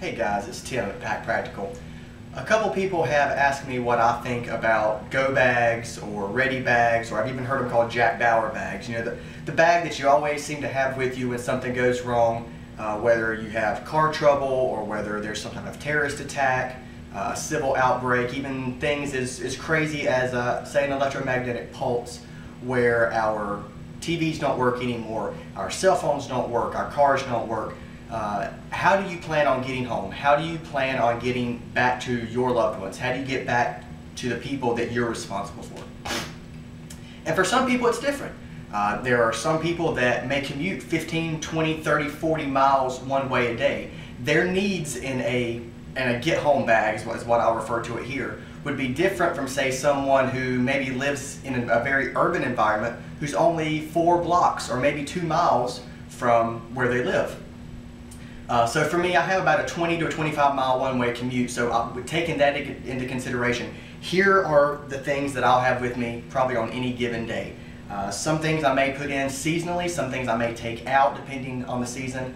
Hey guys, it's Tim at Pack Practical. A couple people have asked me what I think about go bags or ready bags, or I've even heard them called Jack Bauer bags. You know, the bag that you always seem to have with you when something goes wrong, whether you have car trouble or whether there's some kind of terrorist attack, a civil outbreak, even things as crazy as, say, an electromagnetic pulse where our TVs don't work anymore, our cell phones don't work, our cars don't work. How do you plan on getting home? How do you plan on getting back to your loved ones? How do you get back to the people that you're responsible for? And for some people it's different. There are some people that may commute 15, 20, 30, 40 miles one way a day. Their needs in a get home bag is what I'll refer to it here, would be different from, say, someone who maybe lives in a very urban environment who's only 4 blocks or maybe 2 miles from where they live. So for me, I have about a 20 to 25 mile one-way commute, so taking that into consideration, here are the things that I'll have with me probably on any given day. Some things I may put in seasonally, some things I may take out depending on the season.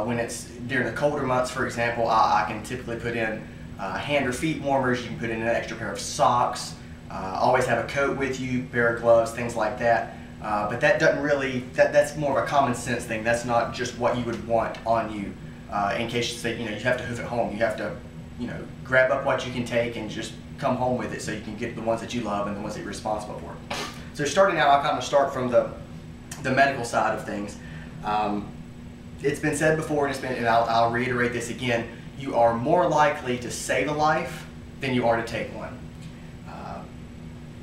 When it's during the colder months, for example, I can typically put in hand or feet warmers. You can put in an extra pair of socks. Always have a coat with you, pair of gloves, things like that. But that doesn't really, that's more of a common sense thing. That's not just what you would want on you in case you say, you have to hoof it home. You have to, grab up what you can take and just come home with it so you can get the ones that you love and the ones that you're responsible for. So starting out, I'll kind of start from the medical side of things. It's been said before, and I'll reiterate this again, you are more likely to save a life than you are to take one.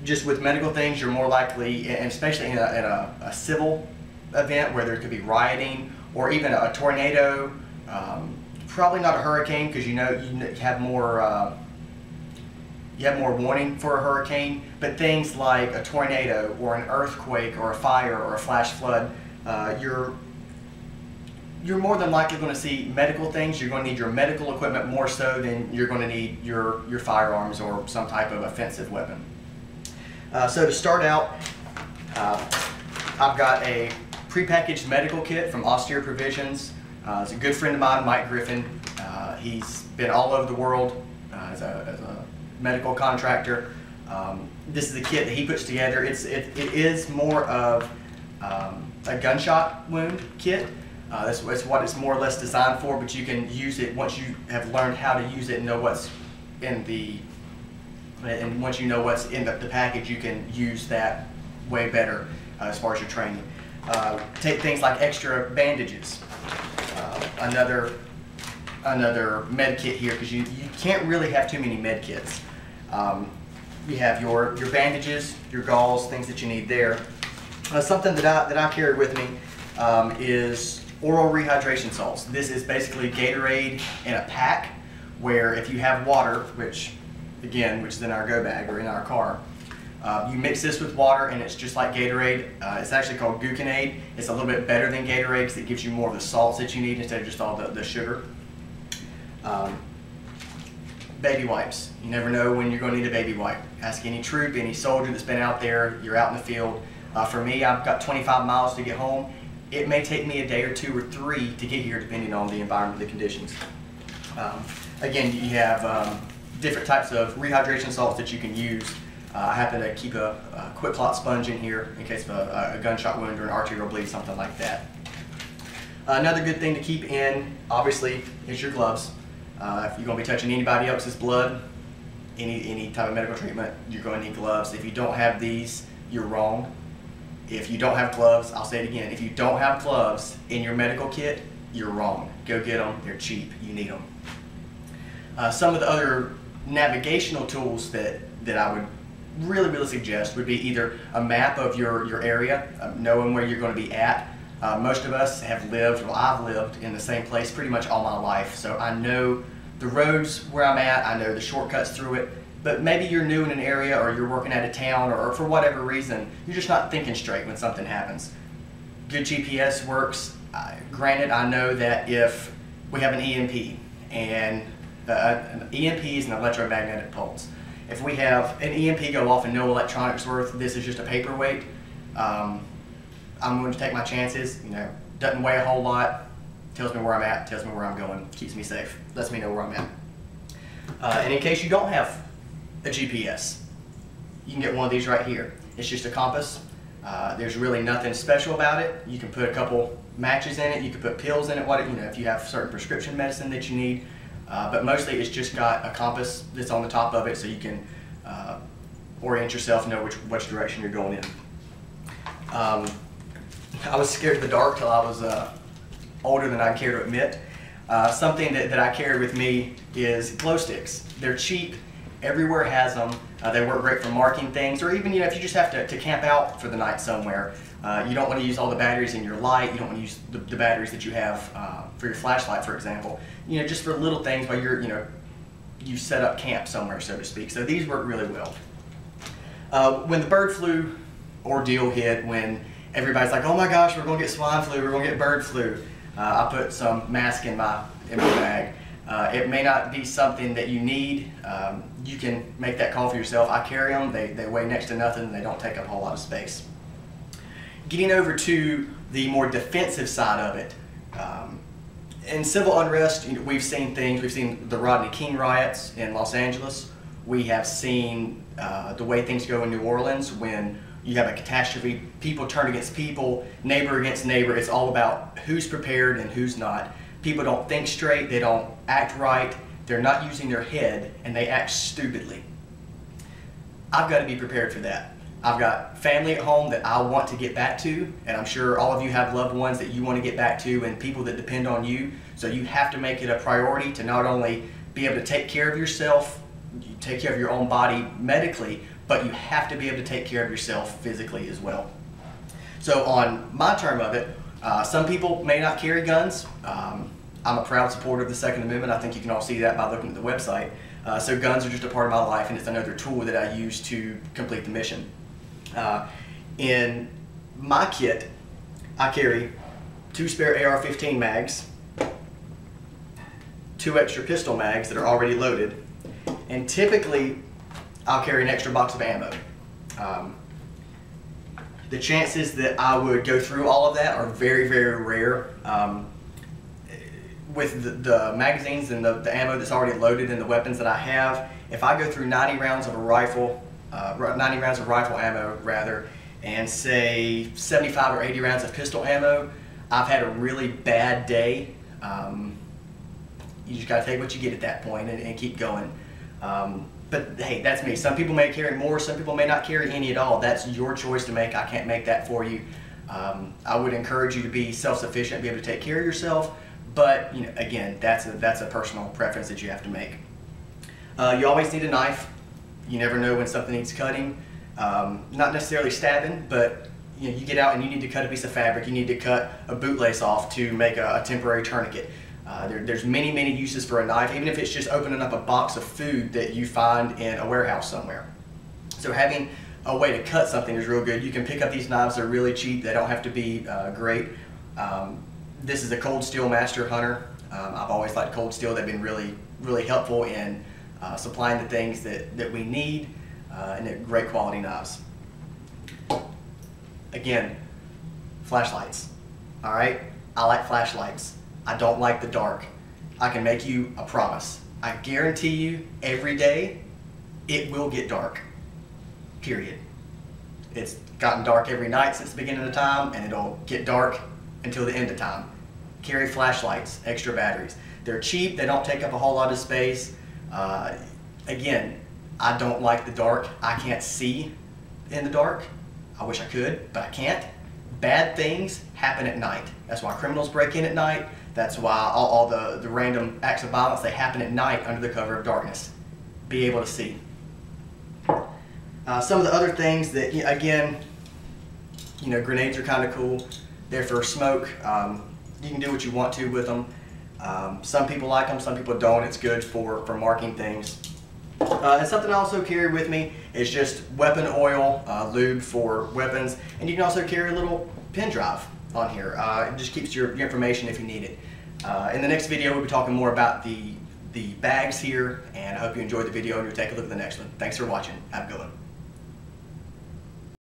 Just with medical things, you're more likely, and especially in a civil event where there could be rioting or even a tornado, probably not a hurricane because you have more warning for a hurricane, but things like a tornado or an earthquake or a fire or a flash flood, you're more than likely going to see medical things. You're going to need your medical equipment more so than you're going to need your firearms or some type of offensive weapon. So to start out, I've got a prepackaged medical kit from Austere Provisions. It's a good friend of mine, Mike Griffin. He's been all over the world as a medical contractor. This is the kit that he puts together. It is more of a gunshot wound kit. That's what it's more or less designed for, but you can use it once you have learned how to use it and know what's in and once you know what's in the package, you can use that way better as far as your training. Take things like extra bandages. Another med kit here, because you can't really have too many med kits. You have your bandages, your gauze, things that you need there. Something that I carry with me is oral rehydration salts. This is basically Gatorade in a pack, where if you have water, which is in our go bag or in our car, you mix this with water and it's just like Gatorade. It's actually called Gluconade. It's a little bit better than Gatorade because it gives you more of the salts that you need instead of just all the sugar. Baby wipes. You never know when you're going to need a baby wipe. Ask any troop, any soldier that's been out there, you're out in the field. For me, I've got 25 miles to get home. It may take me a day or 2 or 3 to get here depending on the environment, the conditions. Again, you have different types of rehydration salts that you can use. I happen to keep a quick clot sponge in here in case of a gunshot wound or an arterial bleed, something like that. Another good thing to keep in, obviously, is your gloves. If you're going to be touching anybody else's blood, any type of medical treatment, you're going to need gloves. If you don't have these, you're wrong. If you don't have gloves, I'll say it again, if you don't have gloves in your medical kit, you're wrong. Go get them. They're cheap. You need them. Some of the other navigational tools that I would really suggest would be either a map of your area, knowing where you're going to be at. Most of us have lived, well, I've lived in the same place pretty much all my life, so I know the roads where I'm at, I know the shortcuts through it, but maybe you're new in an area or you're working out of town or for whatever reason, you're just not thinking straight when something happens. Good GPS works. Granted, I know that if we have an EMP, and an EMP is an electromagnetic pulse. If we have an EMP go off and no electronics worth, this is just a paperweight. I'm going to take my chances. Doesn't weigh a whole lot. tells me where I'm at, tells me where I'm going, keeps me safe, lets me know where I'm at. And in case you don't have a GPS, you can get one of these right here. It's just a compass. There's really nothing special about it. You can put a couple matches in it, you can put pills in it, if you have certain prescription medicine that you need. But mostly it's just got a compass that's on the top of it so you can orient yourself and know which direction you're going in. I was scared of the dark till I was older than I care to admit. Something that I carry with me is glow sticks. They're cheap, everywhere has them. They work great for marking things, or even if you just have to camp out for the night somewhere. You don't want to use all the batteries in your light, you don't want to use the batteries that you have for your flashlight, for example. Just for little things while you set up camp somewhere, so to speak. So these work really well. When the bird flu ordeal hit, when everybody's like, oh my gosh, we're going to get swine flu, we're going to get bird flu, I put some mask in my bag. It may not be something that you need. You can make that call for yourself. I carry them. They weigh next to nothing. They don't take up a whole lot of space. Getting over to the more defensive side of it, in civil unrest, we've seen things. We've seen the Rodney King riots in Los Angeles. We have seen the way things go in New Orleans when you have a catastrophe, people turn against people, neighbor against neighbor. It's all about who's prepared and who's not. People don't think straight, they don't act right, they're not using their head, and they act stupidly. I've got to be prepared for that. I've got family at home that I want to get back to, and I'm sure all of you have loved ones that you want to get back to and people that depend on you. So you have to make it a priority to not only be able to take care of yourself, take care of your own body medically, but you have to be able to take care of yourself physically as well. So on my term of it, some people may not carry guns. I'm a proud supporter of the Second Amendment. I think you can all see that by looking at the website. So guns are just a part of my life, and it's another tool that I use to complete the mission. In my kit, I carry 2 spare AR-15 mags, 2 extra pistol mags that are already loaded, and typically I'll carry an extra box of ammo. The chances that I would go through all of that are very, very rare. With the magazines and the ammo that's already loaded and the weapons that I have, if I go through 90 rounds of a rifle, 90 rounds of rifle ammo rather, and say 75 or 80 rounds of pistol ammo, I've had a really bad day. You just gotta take what you get at that point and keep going. But hey, that's me. Some people may carry more, some people may not carry any at all. That's your choice to make. I can't make that for you. I would encourage you to be self-sufficient, be able to take care of yourself, but again, that's a personal preference that you have to make. You always need a knife. You never know when something needs cutting. Not necessarily stabbing, but you get out and you need to cut a piece of fabric, you need to cut a bootlace off to make a temporary tourniquet. There's many, many uses for a knife, even if it's just opening up a box of food that you find in a warehouse somewhere. So having a way to cut something is real good. You can pick up these knives, they're really cheap, they don't have to be great. This is a Cold Steel Master Hunter. I've always liked Cold Steel. They've been really, really helpful in supplying the things that we need, and they're great quality knives. Again, flashlights. All right, I like flashlights. I don't like the dark. I can make you a promise. I guarantee you every day it will get dark, period. It's gotten dark every night since the beginning of time, and it'll get dark until the end of time. Carry flashlights, extra batteries. They're cheap, they don't take up a whole lot of space. Again, I don't like the dark. I can't see in the dark. I wish I could, but I can't. Bad things happen at night. That's why criminals break in at night. That's why all the random acts of violence, they happen at night under the cover of darkness. Be able to see. Some of the other things that, again, grenades are kind of cool. They're for smoke. You can do what you want to with them. Some people like them, some people don't. It's good for marking things. And something I also carry with me is just weapon oil, lube for weapons, and you can also carry a little pen drive on here. It just keeps your information if you need it. In the next video, we'll be talking more about the bags here, and I hope you enjoyed the video and you'll take a look at the next one. Thanks for watching. Have a good one.